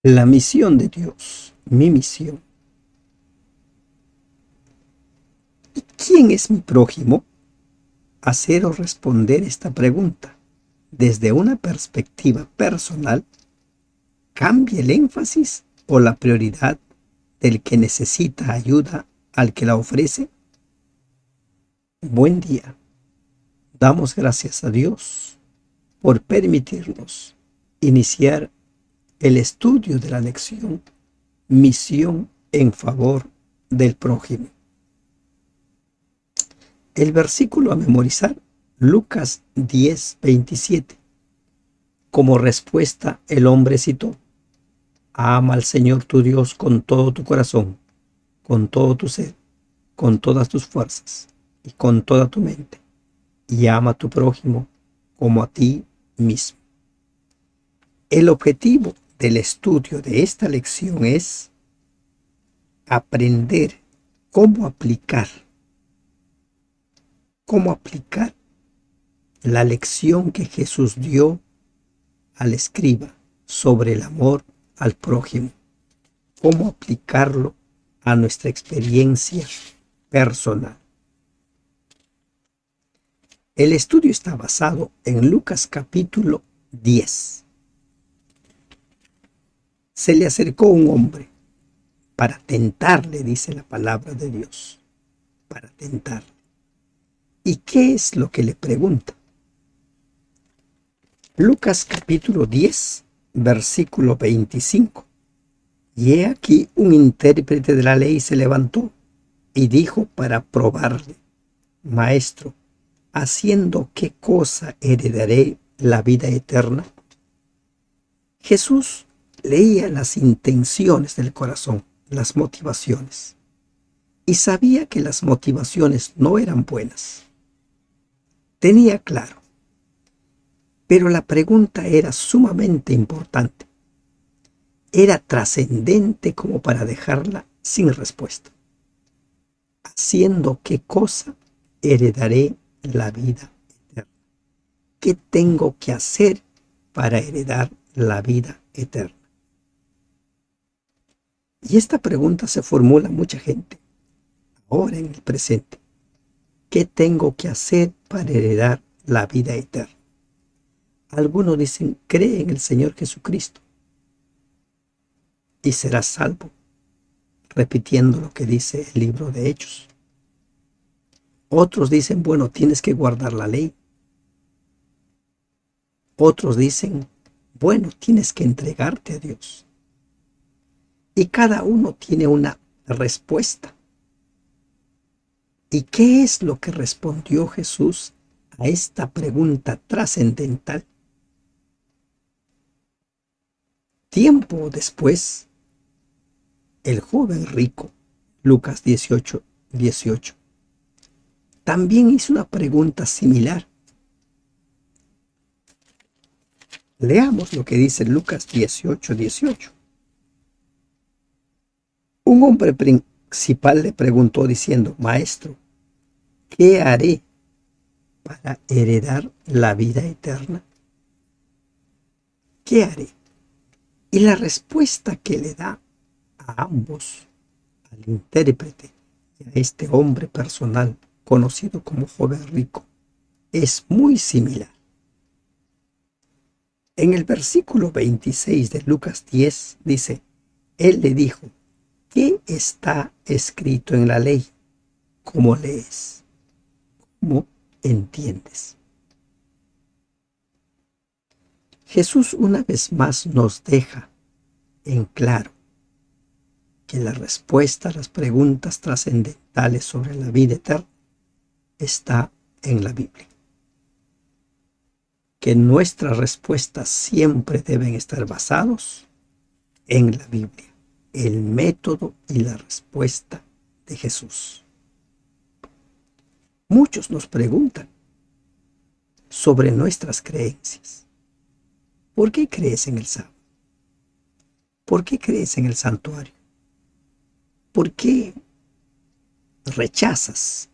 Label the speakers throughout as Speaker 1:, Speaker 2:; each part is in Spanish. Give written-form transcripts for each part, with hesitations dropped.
Speaker 1: La misión de Dios, mi misión. ¿Y quién es mi prójimo? Hacer o responder esta pregunta desde una perspectiva personal cambia el énfasis o la prioridad del que necesita ayuda al que la ofrece. Buen día. Damos gracias a Dios por permitirnos iniciar el estudio de la lección Misión en favor del prójimo. El versículo a memorizar, Lucas 10:27. Como respuesta, el hombre citó: ama al Señor tu Dios con todo tu corazón, con todo tu ser, con todas tus fuerzas y con toda tu mente, y ama a tu prójimo como a ti mismo. El objetivo del estudio de esta lección es aprender cómo aplicar la lección que Jesús dio al escriba sobre el amor al prójimo, cómo aplicarlo a nuestra experiencia personal. El estudio está basado en Lucas capítulo 10. Se le acercó un hombre para tentarle, dice la palabra de Dios, para tentarle. ¿Y qué es lo que le pregunta? Lucas capítulo 10, versículo 25. Y he aquí un intérprete de la ley se levantó y dijo para probarle: Maestro, ¿haciendo qué cosa heredaré la vida eterna? Jesús leía las intenciones del corazón, las motivaciones, y sabía que las motivaciones no eran buenas. Tenía claro, pero la pregunta era sumamente importante. Era trascendente como para dejarla sin respuesta. ¿Haciendo qué cosa heredaré la vida eterna? ¿Qué tengo que hacer para heredar la vida eterna? Y esta pregunta se formula mucha gente ahora en el presente. ¿Qué tengo que hacer para heredar la vida eterna? Algunos dicen: cree en el Señor Jesucristo y serás salvo, repitiendo lo que dice el libro de Hechos. Otros dicen: bueno, tienes que guardar la ley. Otros dicen: bueno, tienes que entregarte a Dios. Y cada uno tiene una respuesta. ¿Y qué es lo que respondió Jesús a esta pregunta trascendental? Tiempo después, el joven rico, Lucas 18:18, también hizo una pregunta similar. Leamos lo que dice Lucas 18:18. Un hombre principal le preguntó diciendo: Maestro, ¿qué haré para heredar la vida eterna? ¿Qué haré? Y la respuesta que le da a ambos, al intérprete y a este hombre personal conocido como joven rico, es muy similar. En el versículo 26 de Lucas 10 dice: Él le dijo: ¿qué está escrito en la ley? ¿Cómo lees? ¿Cómo entiendes? Jesús una vez más nos deja en claro que la respuesta a las preguntas trascendentales sobre la vida eterna está en la Biblia. Que nuestras respuestas siempre deben estar basados en la Biblia, el método y la respuesta de Jesús. Muchos nos preguntan sobre nuestras creencias. ¿Por qué crees en el sábado? ¿Por qué crees en el santuario? ¿Por qué rechazas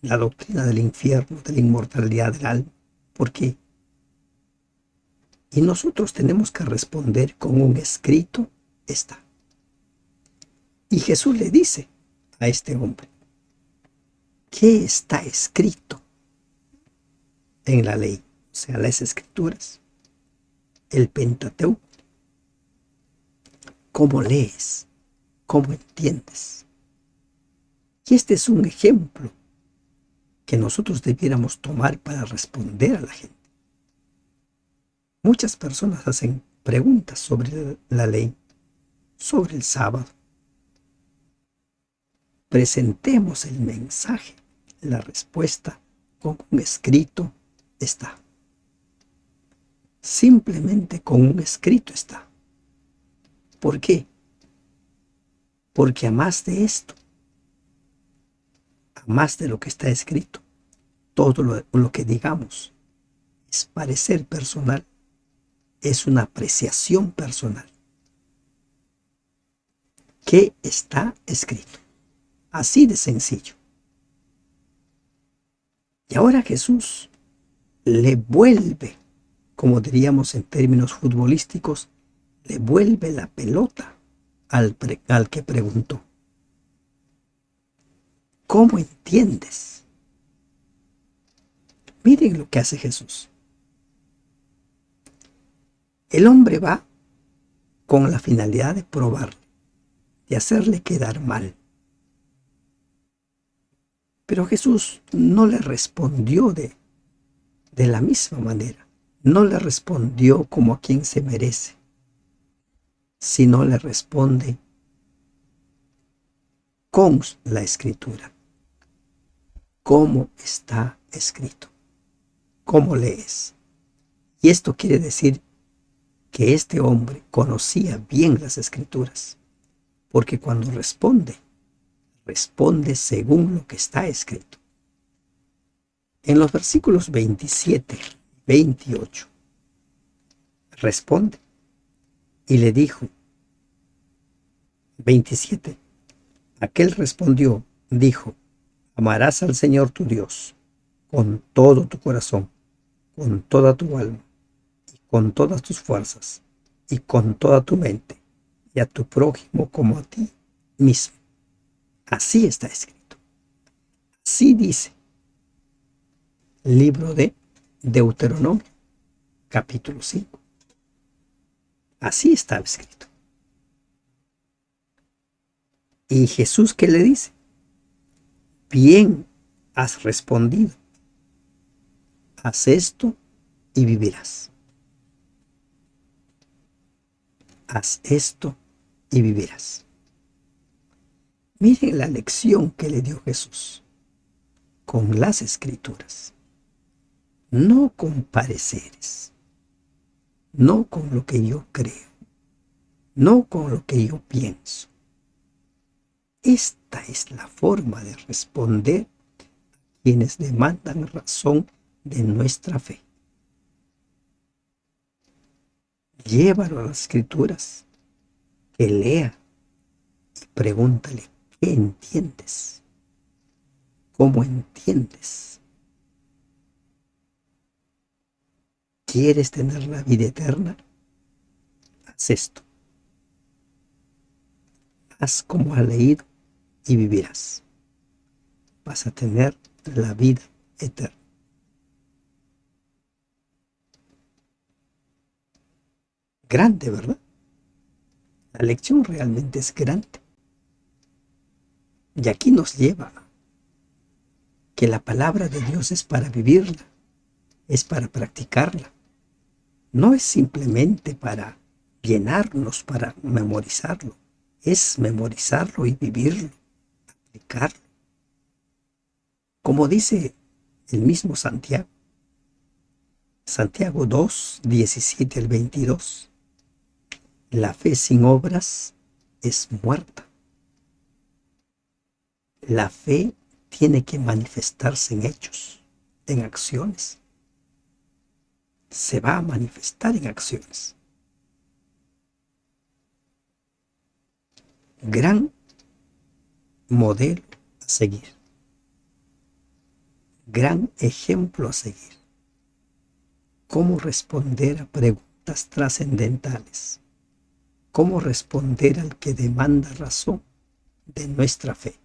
Speaker 1: la doctrina del infierno, de la inmortalidad del alma? ¿Por qué? Y nosotros tenemos que responder con un escrito está. Y Jesús le dice a este hombre, ¿qué está escrito en la ley? O sea, las escrituras, el Pentateuco. ¿Cómo lees? ¿Cómo entiendes? Y este es un ejemplo que nosotros debiéramos tomar para responder a la gente. Muchas personas hacen preguntas sobre la ley, sobre el sábado. Presentemos el mensaje, la respuesta con un escrito está. Simplemente con un escrito está. ¿Por qué? Porque a más de esto, a más de lo que está escrito, todo lo que digamos es parecer personal, es una apreciación personal. ¿Qué está escrito? Así de sencillo. Y ahora Jesús le vuelve, como diríamos en términos futbolísticos, le vuelve la pelota al que preguntó. ¿Cómo entiendes? Miren lo que hace Jesús. El hombre va con la finalidad de probarle, de hacerle quedar mal. Pero Jesús no le respondió de la misma manera. No le respondió como a quien se merece, sino le responde con la escritura. ¿Cómo está escrito? ¿Cómo lees? Y esto quiere decir que este hombre conocía bien las escrituras, porque cuando responde según lo que está escrito. En los versículos 27 y 28, responde y le dijo, 27, aquel respondió, dijo, amarás al Señor tu Dios con todo tu corazón, con toda tu alma, y con todas tus fuerzas, y con toda tu mente, y a tu prójimo como a ti mismo. Así está escrito. Así dice el libro de Deuteronomio, capítulo 5. Así está escrito. Y Jesús, ¿qué le dice? Bien has respondido. Haz esto y vivirás. Haz esto y vivirás. Miren la lección que le dio Jesús con las escrituras. No con pareceres, no con lo que yo creo, no con lo que yo pienso. Esta es la forma de responder a quienes demandan razón de nuestra fe. Llévalo a las escrituras, que lea y pregúntale, ¿qué entiendes? ¿Cómo entiendes? ¿Quieres tener la vida eterna? Haz esto. Haz como has leído y vivirás. Vas a tener la vida eterna. Grande, ¿verdad? La lección realmente es grande. Y aquí nos lleva que la palabra de Dios es para vivirla, es para practicarla. No es simplemente para llenarnos, para memorizarlo. Es memorizarlo y vivirlo, aplicarlo. Como dice el mismo Santiago, Santiago 2, 17 al 22, la fe sin obras es muerta. La fe tiene que manifestarse en hechos, en acciones. Se va a manifestar en acciones. Gran modelo a seguir. Gran ejemplo a seguir. Cómo responder a preguntas. preguntas trascendentales. ¿Cómo responder al que demanda razón de nuestra fe?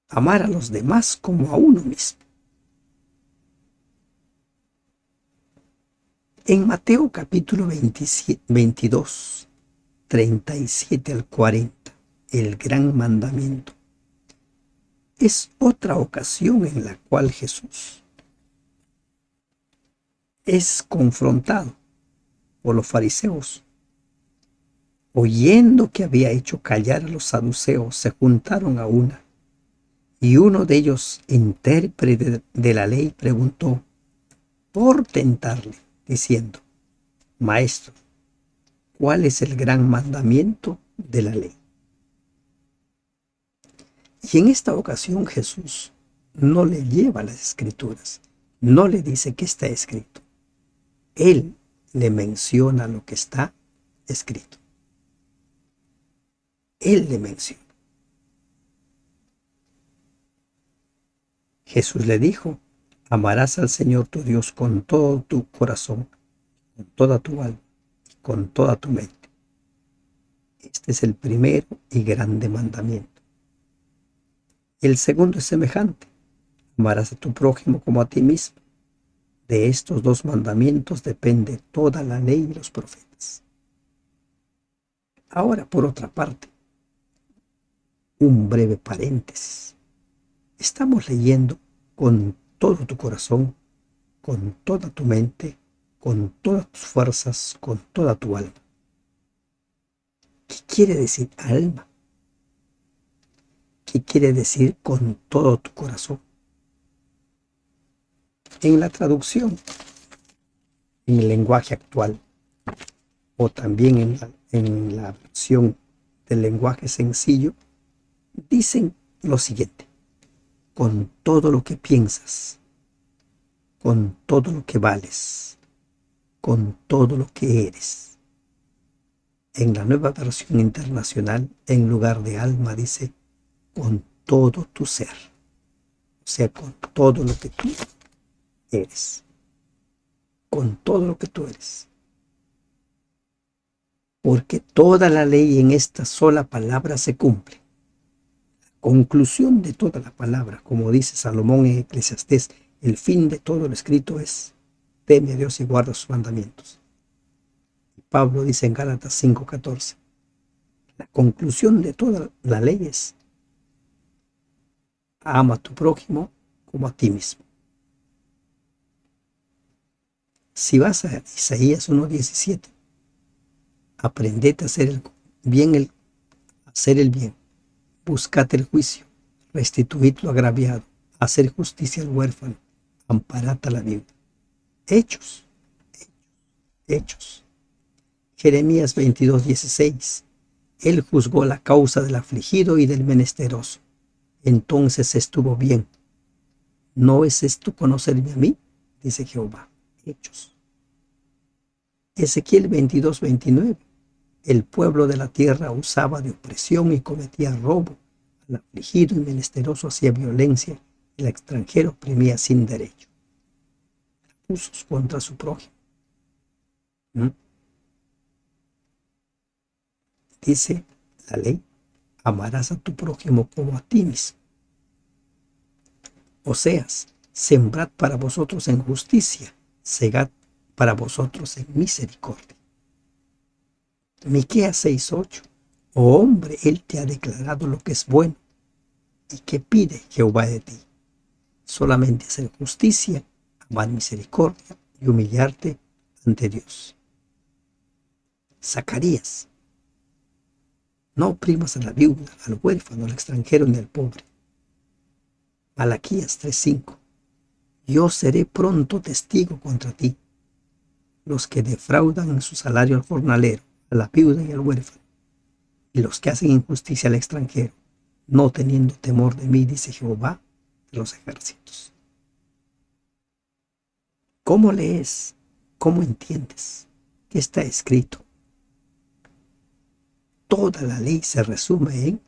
Speaker 1: Amar a los demás como a uno mismo. En Mateo capítulo 22, 37 al 40, el gran mandamiento, es otra ocasión en la cual Jesús es confrontado por los fariseos. Oyendo que había hecho callar a los saduceos, se juntaron a una, y uno de ellos, intérprete de la ley, preguntó por tentarle, diciendo: Maestro, ¿cuál es el gran mandamiento de la ley? Y en esta ocasión Jesús no le lleva las escrituras, no le dice qué está escrito. Él le menciona lo que está escrito. Él le menciona. Jesús le dijo: amarás al Señor tu Dios con todo tu corazón, con toda tu alma, con toda tu mente. Este es el primero y grande mandamiento. El segundo es semejante: amarás a tu prójimo como a ti mismo. De estos dos mandamientos depende toda la ley y los profetas. Ahora, por otra parte, un breve paréntesis. Estamos leyendo con todo tu corazón, con toda tu mente, con todas tus fuerzas, con toda tu alma. ¿Qué quiere decir alma? ¿Qué quiere decir con todo tu corazón? En la traducción, en el lenguaje actual, o también en la versión del lenguaje sencillo, dicen lo siguiente: con todo lo que piensas, con todo lo que vales, con todo lo que eres. En la nueva versión internacional, en lugar de alma, dice con todo tu ser, o sea, con todo lo que tú eres, con todo lo que tú eres. Porque toda la ley en esta sola palabra se cumple. Conclusión de toda la palabra, como dice Salomón en Eclesiastés, el fin de todo lo escrito es: teme a Dios y guarda sus mandamientos. Pablo dice en Gálatas 5:14, la conclusión de toda la ley es: ama a tu prójimo como a ti mismo. Si vas a Isaías 1:17, aprendete a hacer el bien, buscate el juicio, restituid lo agraviado, hacer justicia al huérfano, amparad a la viuda. Hechos, hechos. Jeremías 22:16, él juzgó la causa del afligido y del menesteroso. Entonces estuvo bien. ¿No es esto conocerme a mí?, dice Jehová. Hechos. Ezequiel 22:29. El pueblo de la tierra usaba de opresión y cometía robo. Al afligido y menesteroso hacía violencia. El extranjero oprimía sin derecho. Abusos contra su prójimo. Dice la ley: amarás a tu prójimo como a ti mismo. Oseas: sembrad para vosotros en justicia, segad para vosotros en misericordia. Miqueas 6:8. Oh hombre, él te ha declarado lo que es bueno. ¿Y qué pide Jehová de ti? Solamente hacer justicia, amar misericordia y humillarte ante Dios. Zacarías: no oprimas a la viuda, al huérfano, al extranjero ni al pobre. Malaquías 3:5. Yo seré pronto testigo contra ti. Los que defraudan en su salario al jornalero, a la viuda y al huérfano, y los que hacen injusticia al extranjero, no teniendo temor de mí, dice Jehová de los ejércitos. ¿Cómo lees? ¿Cómo entiendes qué está escrito? Toda la ley se resume en: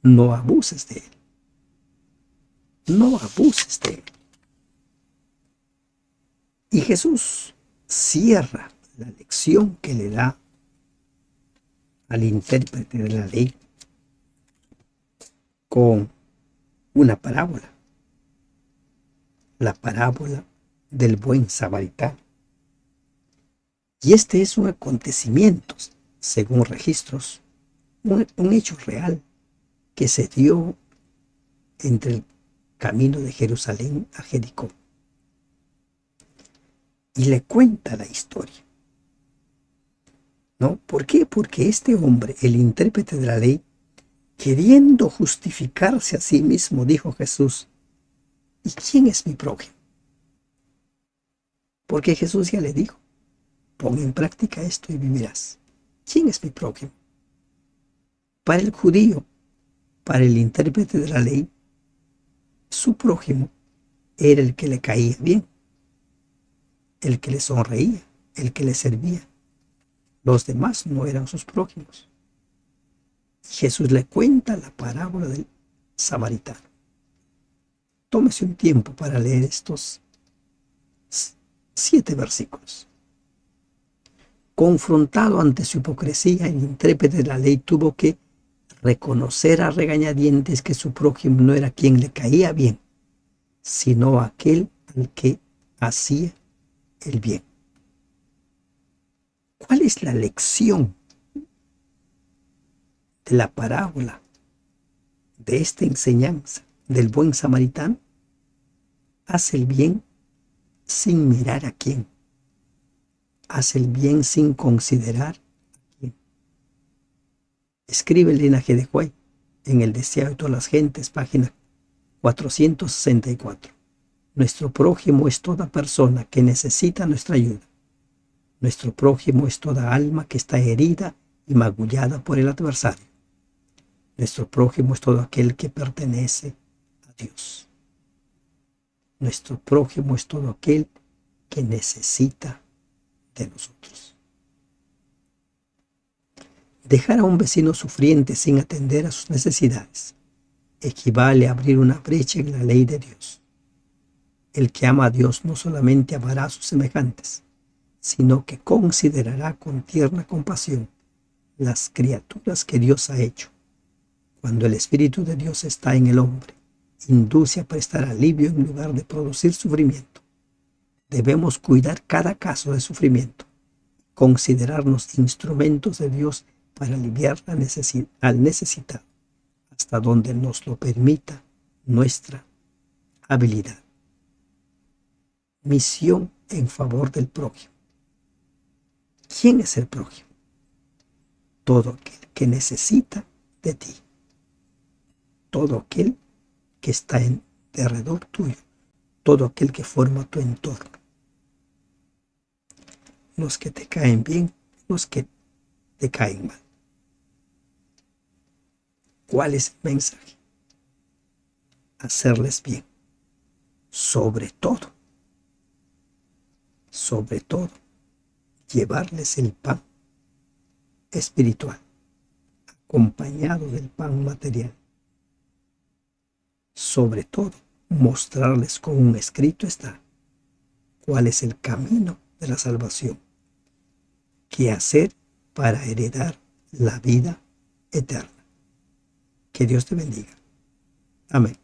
Speaker 1: no abuses de él. No abuses de él. Y Jesús cierra la lección que le da al intérprete de la ley con una parábola, la parábola del buen samaritano. Y este es un acontecimiento, según registros, un hecho real que se dio entre el camino de Jerusalén a Jericó. Y le cuenta la historia, ¿no? ¿Por qué? Porque este hombre, el intérprete de la ley, queriendo justificarse a sí mismo, dijo Jesús, ¿y quién es mi prójimo? Porque Jesús ya le dijo, pon en práctica esto y vivirás. ¿Quién es mi prójimo? Para el judío, para el intérprete de la ley, su prójimo era el que le caía bien, el que le sonreía, el que le servía. Los demás no eran sus prójimos. Jesús le cuenta la parábola del samaritano. Tómese un tiempo para leer estos 7 versículos. Confrontado ante su hipocresía, el intérprete de la ley tuvo que reconocer a regañadientes que su prójimo no era quien le caía bien, sino aquel al que hacía el bien. ¿Cuál es la lección de la parábola de esta enseñanza del buen samaritano? Haz el bien sin mirar a quién. Haz el bien sin considerar a quién. Escribe el linaje de White en El deseo de todas las gentes, página 464. Nuestro prójimo es toda persona que necesita nuestra ayuda. Nuestro prójimo es toda alma que está herida y magullada por el adversario. Nuestro prójimo es todo aquel que pertenece a Dios. Nuestro prójimo es todo aquel que necesita de nosotros. Dejar a un vecino sufriente sin atender a sus necesidades equivale a abrir una brecha en la ley de Dios. El que ama a Dios no solamente amará a sus semejantes, sino que considerará con tierna compasión las criaturas que Dios ha hecho. Cuando el Espíritu de Dios está en el hombre, induce a prestar alivio en lugar de producir sufrimiento. Debemos cuidar cada caso de sufrimiento, considerarnos instrumentos de Dios para aliviar al necesitado, hasta donde nos lo permita nuestra habilidad. Misión en favor del prójimo. ¿Quién es el prójimo? Todo aquel que necesita de ti. Todo aquel que está en derredor tuyo. Todo aquel que forma tu entorno. Los que te caen bien, los que te caen mal. ¿Cuál es el mensaje? Hacerles bien. Sobre todo, llevarles el pan espiritual, acompañado del pan material. Sobre todo, mostrarles con un escrito está cuál es el camino de la salvación, qué hacer para heredar la vida eterna. Que Dios te bendiga. Amén.